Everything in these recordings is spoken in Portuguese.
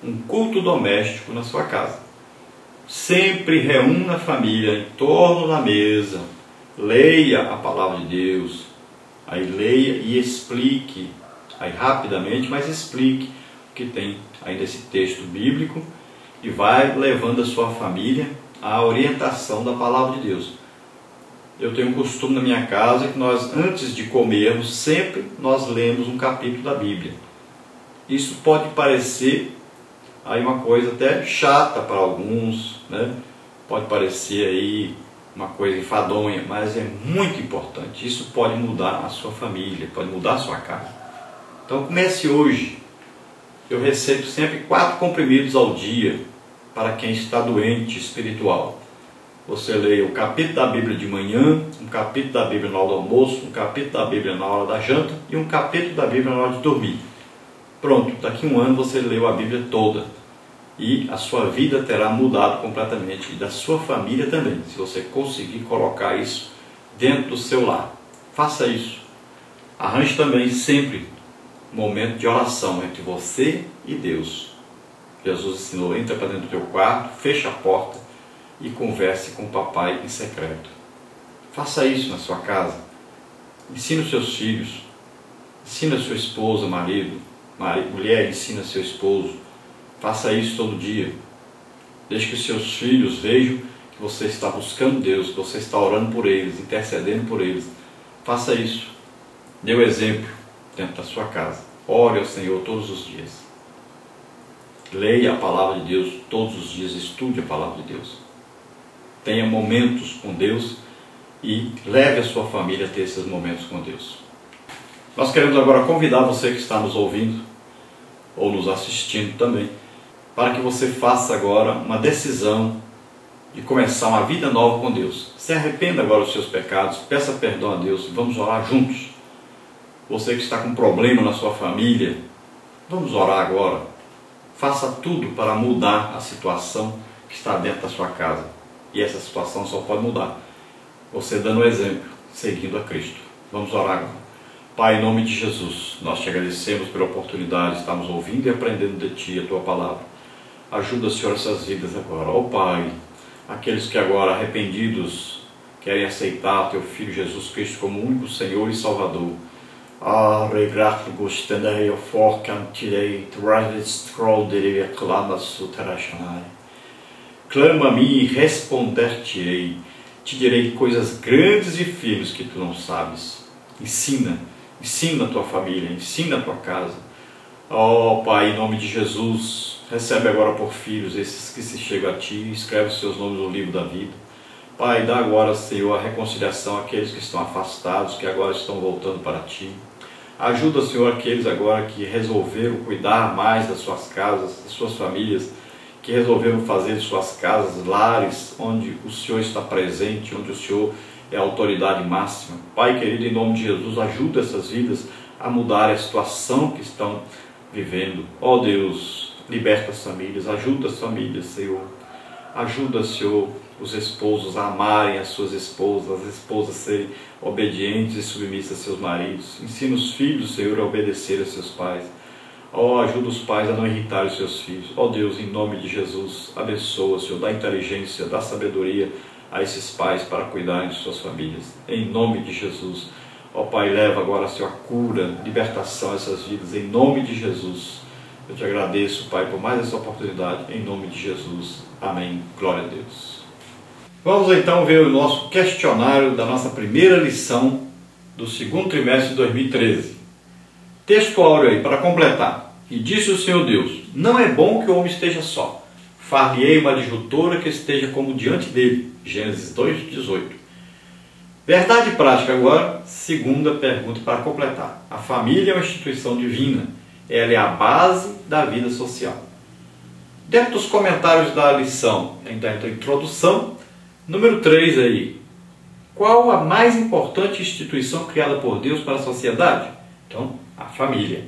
um culto doméstico na sua casa. Sempre reúna a família em torno da mesa, leia a palavra de Deus, aí leia e explique, aí rapidamente, mas explique o que tem aí nesse texto bíblico e vai levando a sua família à orientação da palavra de Deus. Eu tenho um costume na minha casa que nós, antes de comermos, sempre nós lemos um capítulo da Bíblia. Isso pode parecer aí uma coisa até chata para alguns, né? Pode parecer aí uma coisa enfadonha, mas é muito importante. Isso pode mudar a sua família, pode mudar a sua casa. Então comece hoje. Eu receito sempre 4 comprimidos ao dia para quem está doente espiritual. Você leia um capítulo da Bíblia de manhã, um capítulo da Bíblia na hora do almoço, um capítulo da Bíblia na hora da janta e um capítulo da Bíblia na hora de dormir. Pronto, daqui a um ano você leu a Bíblia toda e a sua vida terá mudado completamente e da sua família também, se você conseguir colocar isso dentro do seu lar. Faça isso. Arranje também sempre um momento de oração entre você e Deus. Jesus ensinou, entra para dentro do teu quarto, fecha a porta e converse com o papai em secreto. Faça isso na sua casa. Ensine os seus filhos. Ensina a sua esposa, marido. Mulher, ensina seu esposo. Faça isso todo dia. Deixe que os seus filhos vejam que você está buscando Deus, que você está orando por eles, intercedendo por eles. Faça isso. Dê o exemplo dentro da sua casa. Ore ao Senhor todos os dias. Leia a palavra de Deus todos os dias. Estude a palavra de Deus. Tenha momentos com Deus e leve a sua família a ter esses momentos com Deus. Nós queremos agora convidar você que está nos ouvindo ou nos assistindo também, para que você faça agora uma decisão de começar uma vida nova com Deus. Se arrependa agora dos seus pecados, peça perdão a Deus e vamos orar juntos. Você que está com problema na sua família, vamos orar agora. Faça tudo para mudar a situação que está dentro da sua casa. E essa situação só pode mudar você dando o exemplo, seguindo a Cristo. Vamos orar agora. Pai, em nome de Jesus, nós te agradecemos pela oportunidade de estarmos ouvindo e aprendendo de Ti a Tua palavra. Ajuda, Senhor, essas vidas agora. Ó Pai, aqueles que agora arrependidos querem aceitar Teu Filho Jesus Cristo como único Senhor e Salvador. Clama a mim e responder-te-ei. Te direi coisas grandes e firmes que tu não sabes. Ensina a tua família, ensina a tua casa. Ó Pai, em nome de Jesus, recebe agora por filhos esses que se chegam a Ti, escreve os seus nomes no livro da vida. Pai, dá agora, Senhor, a reconciliação àqueles que estão afastados, que agora estão voltando para Ti. Ajuda, Senhor, aqueles agora que resolveram cuidar mais das suas casas, das suas famílias, que resolveram fazer de suas casas lares onde o Senhor está presente, onde o Senhor é a autoridade máxima. Pai querido, em nome de Jesus, ajuda essas vidas a mudar a situação que estão vivendo. Ó Deus, liberta as famílias, ajuda as famílias, Senhor. Ajuda, Senhor, os esposos a amarem as suas esposas, as esposas a serem obedientes e submissas a seus maridos. Ensina os filhos, Senhor, a obedecer a seus pais. Ó, ajuda os pais a não irritar os seus filhos. Ó Deus, em nome de Jesus, abençoa, Senhor, dá inteligência, dá sabedoria a esses pais para cuidarem de suas famílias. Em nome de Jesus. Ó Pai, leva agora, Senhor, a cura, libertação a essas vidas. Em nome de Jesus. Eu te agradeço, Pai, por mais essa oportunidade. Em nome de Jesus. Amém. Glória a Deus. Vamos então ver o nosso questionário da nossa primeira lição do segundo trimestre de 2013. Texto áureo aí para completar. E disse o Senhor Deus: não é bom que o homem esteja só. Far-lhe-ei uma adjutora que esteja como diante dele. Gênesis 2:18. Verdade prática agora, segunda pergunta para completar. A família é uma instituição divina. Ela é a base da vida social. Dentro dos comentários da lição, dentro da introdução, número 3 aí. Qual a mais importante instituição criada por Deus para a sociedade? Então, a família.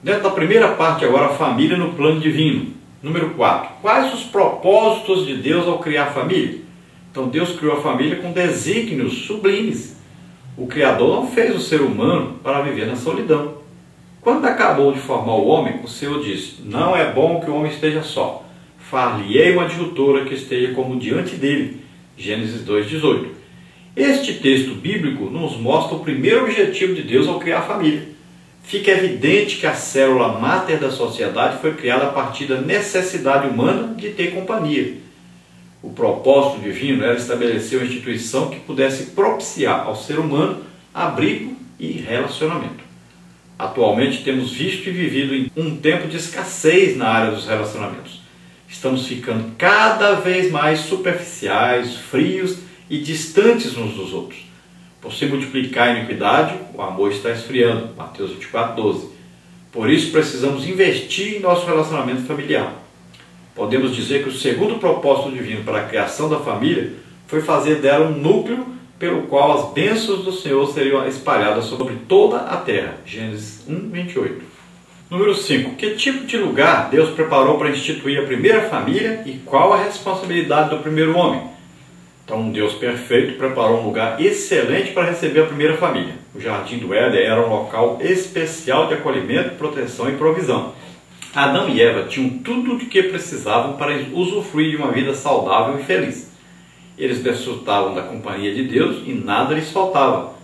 Dentro da primeira parte agora, a família no plano divino. Número 4. Quais os propósitos de Deus ao criar a família? Então Deus criou a família com desígnios sublimes. O Criador não fez o ser humano para viver na solidão. Quando acabou de formar o homem, o Senhor disse: não é bom que o homem esteja só. Far-lhe-ei uma adjutora que esteja como diante dele. Gênesis 2:18. Este texto bíblico nos mostra o primeiro objetivo de Deus ao criar a família. Fica evidente que a célula máter da sociedade foi criada a partir da necessidade humana de ter companhia. O propósito divino era estabelecer uma instituição que pudesse propiciar ao ser humano abrigo e relacionamento. Atualmente temos visto e vivido em um tempo de escassez na área dos relacionamentos. Estamos ficando cada vez mais superficiais, frios e distantes uns dos outros. Por se multiplicar a iniquidade, o amor está esfriando. Mateus 24:12. Por isso precisamos investir em nosso relacionamento familiar. Podemos dizer que o segundo propósito divino para a criação da família foi fazer dela um núcleo pelo qual as bênçãos do Senhor seriam espalhadas sobre toda a terra. Gênesis 1:28. Número 5. Que tipo de lugar Deus preparou para instituir a primeira família e qual a responsabilidade do primeiro homem? Então, um Deus perfeito preparou um lugar excelente para receber a primeira família. O Jardim do Éden era um local especial de acolhimento, proteção e provisão. Adão e Eva tinham tudo o que precisavam para usufruir de uma vida saudável e feliz. Eles desfrutavam da companhia de Deus e nada lhes faltava.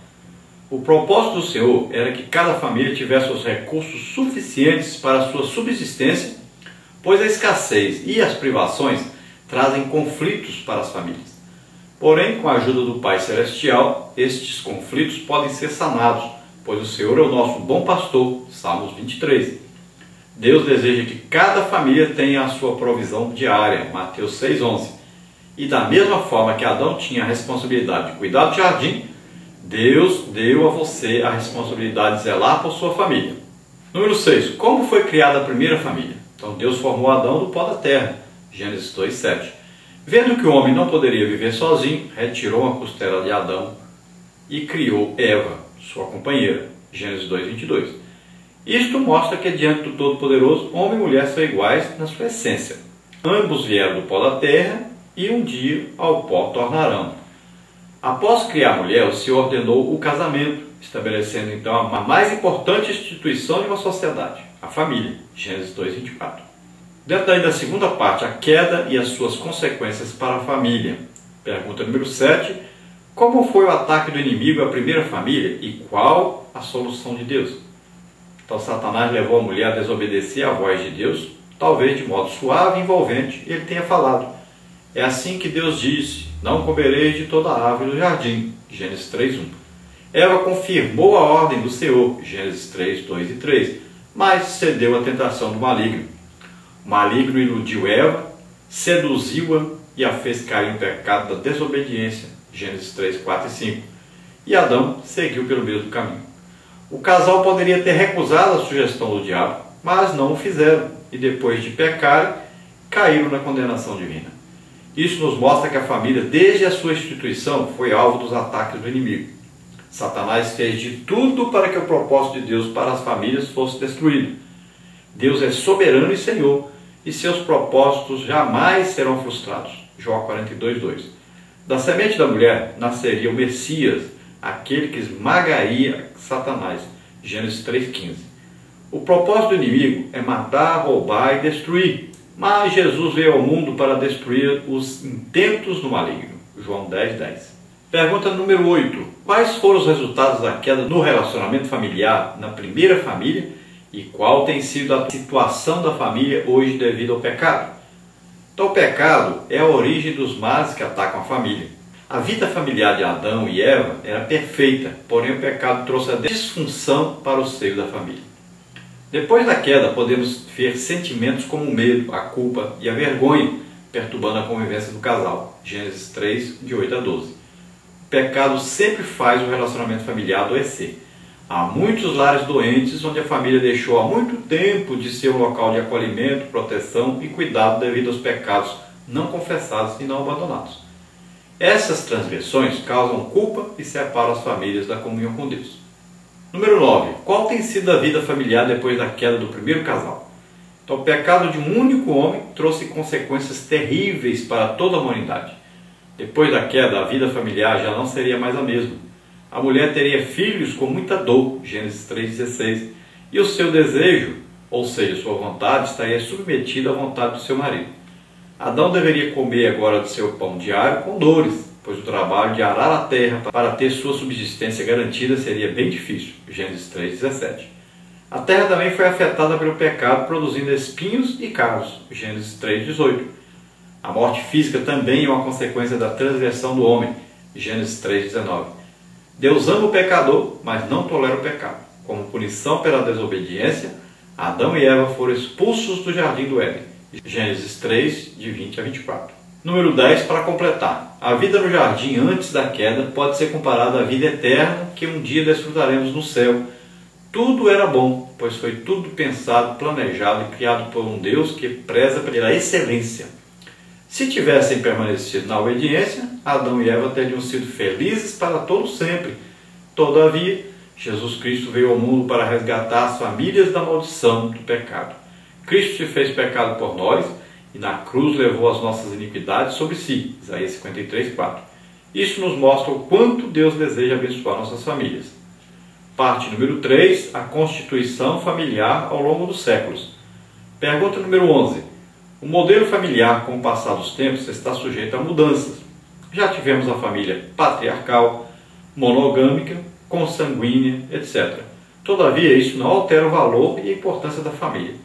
O propósito do Senhor era que cada família tivesse os recursos suficientes para a sua subsistência, pois a escassez e as privações trazem conflitos para as famílias. Porém, com a ajuda do Pai Celestial, estes conflitos podem ser sanados, pois o Senhor é o nosso bom pastor. Salmos 23. Deus deseja que cada família tenha a sua provisão diária. Mateus 6:11. E da mesma forma que Adão tinha a responsabilidade de cuidar do jardim, Deus deu a você a responsabilidade de zelar por sua família. Número 6. Como foi criada a primeira família? Então Deus formou Adão do pó da terra. Gênesis 2:7. Vendo que o homem não poderia viver sozinho, retirou uma costela de Adão e criou Eva, sua companheira. Gênesis 2:22. Isto mostra que diante do Todo-Poderoso, homem e mulher são iguais na sua essência. Ambos vieram do pó da terra e um dia ao pó tornarão. Após criar a mulher, o Senhor ordenou o casamento, estabelecendo então a mais importante instituição de uma sociedade, a família. Gênesis 2:24. Dentro daí da segunda parte, a queda e as suas consequências para a família. Pergunta número 7. Como foi o ataque do inimigo à primeira família e qual a solução de Deus? Então Satanás levou a mulher a desobedecer à voz de Deus, talvez de modo suave e envolvente, e ele tenha falado: é assim que Deus disse, não comereis de toda a árvore do jardim. Gênesis 3:1. Eva confirmou a ordem do Senhor. Gênesis 3:2 e 3. Mas cedeu à tentação do maligno. O maligno iludiu Eva, seduziu-a e a fez cair no pecado da desobediência. Gênesis 3, 4 e 5. E Adão seguiu pelo mesmo caminho. O casal poderia ter recusado a sugestão do diabo, mas não o fizeram, e depois de pecarem, caíram na condenação divina. Isso nos mostra que a família, desde a sua instituição, foi alvo dos ataques do inimigo. Satanás fez de tudo para que o propósito de Deus para as famílias fosse destruído. Deus é soberano e Senhor, e seus propósitos jamais serão frustrados. Jó 42:2. Da semente da mulher nasceria o Messias, aquele que esmagaria Satanás. Gênesis 3:15. O propósito do inimigo é matar, roubar e destruir, mas Jesus veio ao mundo para destruir os intentos do maligno. João 10:10. Pergunta número 8. Quais foram os resultados da queda no relacionamento familiar na primeira família e qual tem sido a situação da família hoje devido ao pecado? Então, o pecado é a origem dos males que atacam a família. A vida familiar de Adão e Eva era perfeita, porém o pecado trouxe a disfunção para o seio da família. Depois da queda, podemos ver sentimentos como o medo, a culpa e a vergonha perturbando a convivência do casal. Gênesis 3, de 8 a 12. O pecado sempre faz o relacionamento familiar adoecer. Há muitos lares doentes onde a família deixou há muito tempo de ser um local de acolhimento, proteção e cuidado devido aos pecados não confessados e não abandonados. Essas transgressões causam culpa e separam as famílias da comunhão com Deus. Número 9. Qual tem sido a vida familiar depois da queda do primeiro casal? Então, o pecado de um único homem trouxe consequências terríveis para toda a humanidade. Depois da queda, a vida familiar já não seria mais a mesma. A mulher teria filhos com muita dor, Gênesis 3,16, e o seu desejo, ou seja, sua vontade, estaria submetida à vontade do seu marido. Adão deveria comer agora do seu pão diário com dores, pois o trabalho de arar a terra para ter sua subsistência garantida seria bem difícil. Gênesis 3:17. A terra também foi afetada pelo pecado, produzindo espinhos e carros. Gênesis 3:18. A morte física também é uma consequência da transgressão do homem. Gênesis 3:19. Deus ama o pecador, mas não tolera o pecado. Como punição pela desobediência, Adão e Eva foram expulsos do jardim do Éden. Gênesis 3, de 20 a 24. Número 10, para completar. A vida no jardim antes da queda pode ser comparada à vida eterna que um dia desfrutaremos no céu. Tudo era bom, pois foi tudo pensado, planejado e criado por um Deus que preza pela excelência. Se tivessem permanecido na obediência, Adão e Eva teriam sido felizes para todo sempre. Todavia, Jesus Cristo veio ao mundo para resgatar as famílias da maldição do pecado. Cristo se fez pecado por nós e na cruz levou as nossas iniquidades sobre si. Isaías 53:4. Isso nos mostra o quanto Deus deseja abençoar nossas famílias. Parte número 3, a constituição familiar ao longo dos séculos. Pergunta número 11. O modelo familiar com o passar dos tempos está sujeito a mudanças. Já tivemos a família patriarcal, monogâmica, consanguínea, etc. Todavia, isso não altera o valor e a importância da família.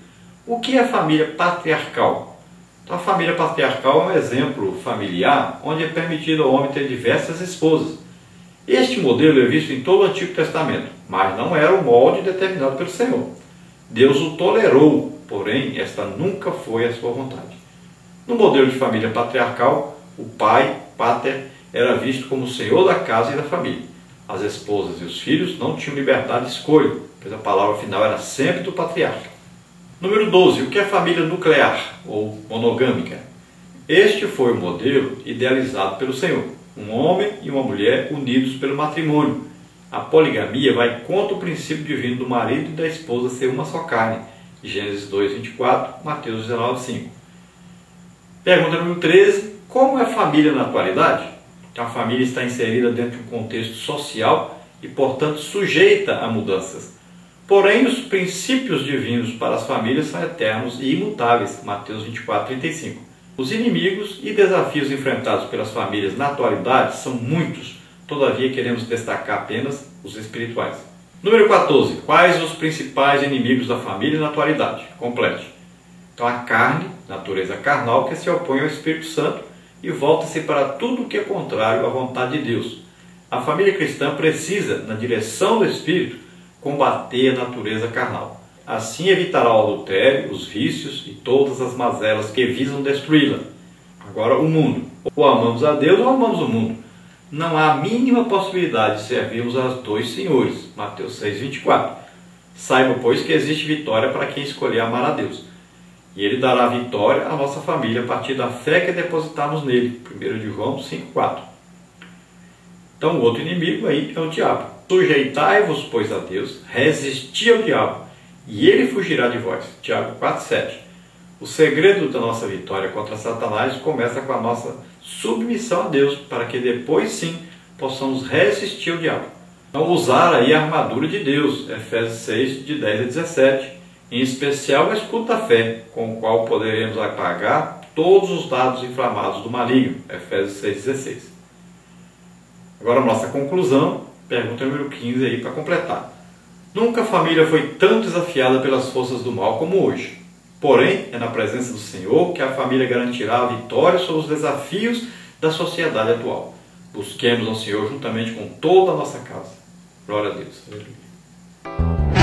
O que é a família patriarcal? Então, a família patriarcal é um exemplo familiar onde é permitido ao homem ter diversas esposas. Este modelo é visto em todo o Antigo Testamento, mas não era o molde determinado pelo Senhor. Deus o tolerou, porém, esta nunca foi a sua vontade. No modelo de família patriarcal, o pai, pater, era visto como o senhor da casa e da família. As esposas e os filhos não tinham liberdade de escolha, pois a palavra final era sempre do patriarca. Número 12. O que é família nuclear ou monogâmica? Este foi o modelo idealizado pelo Senhor. Um homem e uma mulher unidos pelo matrimônio. A poligamia vai contra o princípio divino do marido e da esposa ser uma só carne. Gênesis 2:24, Mateus 19:5. Pergunta número 13. Como é a família na atualidade? A família está inserida dentro de um contexto social e, portanto, sujeita a mudanças. Porém, os princípios divinos para as famílias são eternos e imutáveis. Mateus 24:35. Os inimigos e desafios enfrentados pelas famílias na atualidade são muitos. Todavia, queremos destacar apenas os espirituais. Número 14. Quais os principais inimigos da família na atualidade? Complete. Então, a carne, natureza carnal, que se opõe ao Espírito Santo e volta-se para tudo o que é contrário à vontade de Deus. A família cristã precisa, na direção do Espírito, combater a natureza carnal. Assim evitará o adultério, os vícios e todas as mazelas que visam destruí-la. Agora, o mundo. Ou amamos a Deus ou amamos o mundo. Não há a mínima possibilidade de servirmos aos dois senhores. Mateus 6:24. Saiba, pois, que existe vitória para quem escolher amar a Deus. E Ele dará vitória à nossa família a partir da fé que depositarmos nele. 1 João 5:4. Então, o outro inimigo aí é o diabo. Sujeitai-vos, pois, a Deus, resisti ao diabo, e ele fugirá de vós. Tiago 4:7. O segredo da nossa vitória contra Satanás começa com a nossa submissão a Deus, para que depois sim possamos resistir ao diabo. Então, usar aí a armadura de Deus, Efésios 6, de 10 a 17, em especial o escudo da fé, com o qual poderemos apagar todos os dardos inflamados do maligno, Efésios 6:16. Agora a nossa conclusão, pergunta número 15 aí para completar. Nunca a família foi tão desafiada pelas forças do mal como hoje. Porém, é na presença do Senhor que a família garantirá a vitória sobre os desafios da sociedade atual. Busquemos ao Senhor juntamente com toda a nossa casa. Glória a Deus. Aleluia.